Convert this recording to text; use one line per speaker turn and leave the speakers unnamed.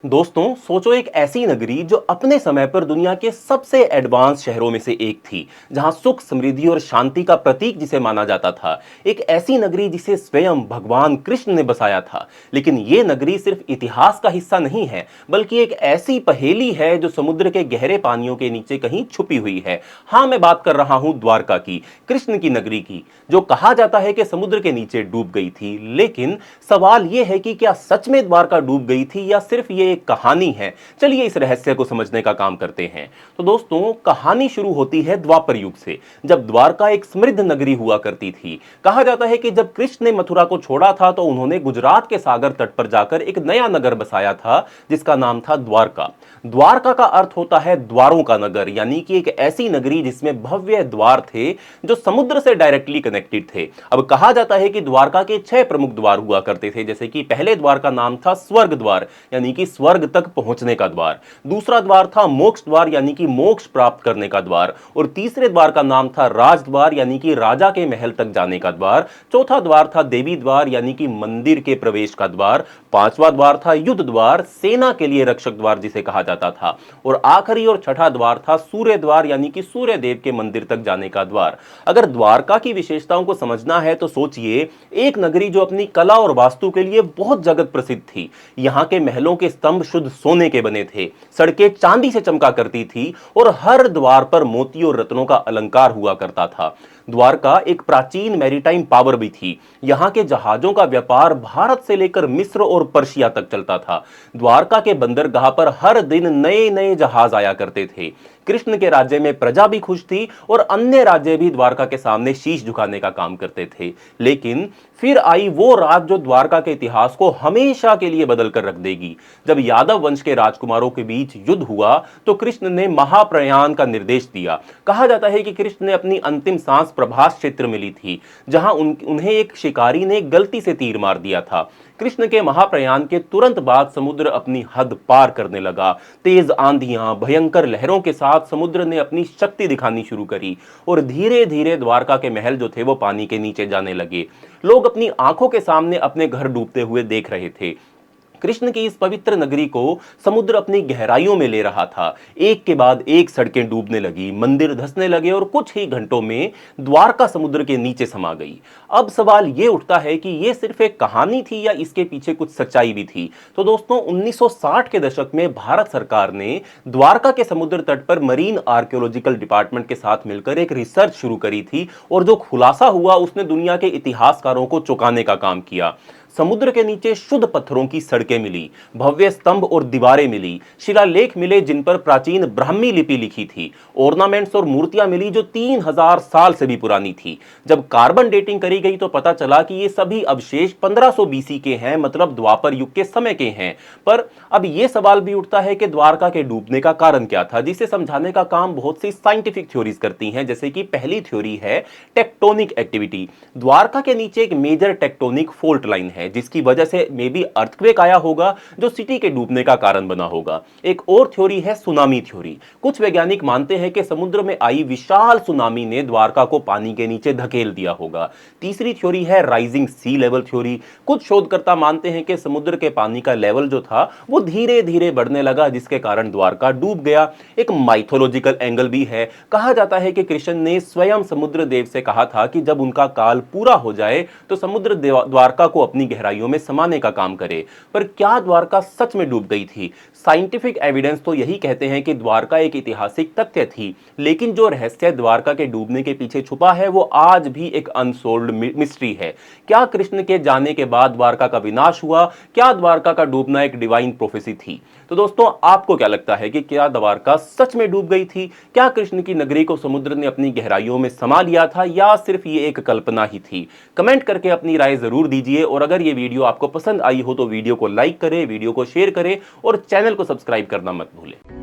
दोस्तों सोचो एक ऐसी नगरी जो अपने समय पर दुनिया के सबसे एडवांस शहरों में से एक थी, जहां सुख समृद्धि और शांति का प्रतीक जिसे माना जाता था। एक ऐसी नगरी जिसे स्वयं भगवान कृष्ण ने बसाया था। लेकिन ये नगरी सिर्फ इतिहास का हिस्सा नहीं है, बल्कि एक ऐसी पहेली है जो समुद्र के गहरे पानियों के नीचे कहीं छुपी हुई है। हाँ, मैं बात कर रहा हूं द्वारका की, कृष्ण की नगरी की, जो कहा जाता है कि समुद्र के नीचे डूब गई थी। लेकिन सवाल यह है कि क्या सच में द्वारका डूब गई थी या सिर्फ ये एक कहानी है। चलिए इस रहस्य को समझने का काम करते हैं। तो दोस्तों, कहानी शुरू होती है द्वापर युग से, जब द्वारका एक समृद्ध नगरी हुआ करती थी। कहा जाता है कि जब कृष्ण ने मथुरा को छोड़ा था तो उन्होंने गुजरात के सागर तट पर जाकर एक नया नगर बसाया था, जिसका नाम था द्वारका। द्वारका का अर्थ होता है द्वारों का नगर, यानी कि एक ऐसी नगरी जिसमें भव्य द्वार थे जो समुद्र से डायरेक्टली कनेक्टेड थे। अब कहा जाता है कि द्वारका के 6 प्रमुख द्वार हुआ करते थे, जैसे कि पहले द्वार का नाम था स्वर्ग द्वार, यानी कि स्वर्ग तक पहुंचने का द्वार। दूसरा द्वार था मोक्ष द्वार, यानी कि मोक्ष प्राप्त करने का द्वार। और तीसरे द्वार का नाम था राज द्वार, यानी कि राजा के महल तक जाने का द्वार। चौथा द्वार था देवी द्वार, यानी कि मंदिर के प्रवेश का द्वार। पांचवा द्वार था युद्ध द्वार, सेना के लिए रक्षक द्वार जिसे कहा जाता था। और आखिरी और छठा द्वार था सूर्य द्वार, यानी कि सूर्य देव के मंदिर तक जाने का द्वार। अगर द्वारका की विशेषताओं को समझना है तो सोचिए, एक नगरी जो अपनी कला और वास्तु के लिए बहुत जगत प्रसिद्ध थी। यहां के महलों के स्तंभ शुद्ध सोने के बने थे, सड़कें चांदी से चमका करती थी और हर द्वार पर मोती और रत्नों का अलंकार हुआ करता था। द्वारका एक प्राचीन मैरीटाइम पावर भी थी। यहां के जहाजों का व्यापार भारत से लेकर मिस्र और पर्शिया तक चलता था। द्वारका के बंदरगाह पर हर दिन नए नए जहाज आया करते थे। कृष्ण के राज्य में प्रजा भी खुश थी और अन्य राज्य भी द्वारका के सामने शीश झुकाने का काम करते थे। लेकिन फिर आई वो रात जो द्वारका के इतिहास को हमेशा के लिए बदल कर रख देगी। जब यादव वंश के राजकुमारों के बीच युद्ध हुआ तो कृष्ण ने महाप्रयाण का निर्देश दिया। कहा जाता है कि कृष्ण ने अपनी अंतिम सांस प्रभास क्षेत्र में ली थी, जहां उन्हें एक शिकारी ने गलती से तीर मार दिया था। कृष्ण के महाप्रयाण के तुरंत बाद समुद्र अपनी हद पार करने लगा। तेज आंधियां, भयंकर लहरों के साथ समुद्र ने अपनी शक्ति दिखानी शुरू करी और धीरे धीरे द्वारका के महल जो थे वो पानी के नीचे जाने लगे। लोग अपनी आंखों के सामने अपने घर डूबते हुए देख रहे थे। कृष्ण की इस पवित्र नगरी को समुद्र अपनी गहराइयों में ले रहा था। एक के बाद एक सड़कें डूबने लगी, मंदिर धंसने लगे और कुछ ही घंटों में द्वारका समुद्र के नीचे समा गई। अब सवाल यह उठता है कि यह सिर्फ एक कहानी थी या इसके पीछे कुछ सच्चाई भी थी। तो दोस्तों, 1960 के दशक में भारत सरकार ने द्वारका के समुद्र तट पर मरीन आर्कियोलॉजिकल डिपार्टमेंट के साथ मिलकर एक रिसर्च शुरू करी थी और जो खुलासा हुआ उसने दुनिया के इतिहासकारों को चौंकाने का काम किया। समुद्र के नीचे शुद्ध पत्थरों की सड़कें मिली, भव्य स्तंभ और दीवारें मिली, शिलालेख मिले जिन पर प्राचीन ब्राह्मी लिपि लिखी थी, ऑर्नामेंट्स और मूर्तियां मिली जो 3000 साल से भी पुरानी थी। जब कार्बन डेटिंग करी गई तो पता चला कि ये सभी अवशेष 1500 बीसी के हैं, मतलब द्वापर युग के समय के हैं। पर अब यह सवाल भी उठता है कि द्वारका के डूबने का कारण क्या था, जिसे समझाने का काम बहुत सी साइंटिफिक थ्योरीज करती हैं। जैसे कि पहली थ्योरी है टेक्टोनिक एक्टिविटी। द्वारका के नीचे एक मेजर टेक्टोनिक फोल्ट लाइन है, जिसकी वजह से मे बी अर्थक्वेक आया होगा जो सिटी के डूबने का कारण बना होगा। एक और थ्योरी है सुनामी थ्योरी। कुछ वैज्ञानिक मानते हैं कि समुद्र में आई विशाल सुनामी ने द्वारका को पानी के नीचे धकेल दिया होगा। तीसरी थ्योरी है राइजिंग सी लेवल थ्योरी। कुछ शोधकर्ता मानते हैं कि समुद्र के पानी का लेवल जो था वो धीरे धीरे बढ़ने लगा, जिसके कारण द्वारका डूब गया। एक माइथोलॉजिकल एंगल भी है। कहा जाता है कि कृष्ण ने स्वयं समुद्र देव से कहा था कि जब उनका काल पूरा हो जाए तो समुद्र द्वारका को अपनी गहराइयों में समाने का काम करे। पर क्या द्वारका सच में डूब गई थी? साइंटिफिक एविडेंस तो यही कहते हैं कि द्वारका एक ऐतिहासिक तथ्य थी, लेकिन जो रहस्य द्वारका के डूबने के पीछे छुपा है वो आज भी एक अनसोल्व्ड मिस्ट्री है। क्या कृष्ण के जाने के बाद द्वारका का विनाश हुआ? क्या द्वारका का डूबना एक डिवाइन प्रोफेसी थी? तो दोस्तों, आपको क्या लगता है कि क्या द्वारका सच में डूब गई थी? क्या कृष्ण की नगरी को समुद्र ने अपनी गहराइयों में समा लिया था या सिर्फ ये एक कल्पना ही थी? कमेंट करके अपनी राय जरूर दीजिए और अगर ये वीडियो आपको पसंद आई हो तो वीडियो को लाइक करें, वीडियो को शेयर करें और चैनल को सब्सक्राइब करना मत भूलें।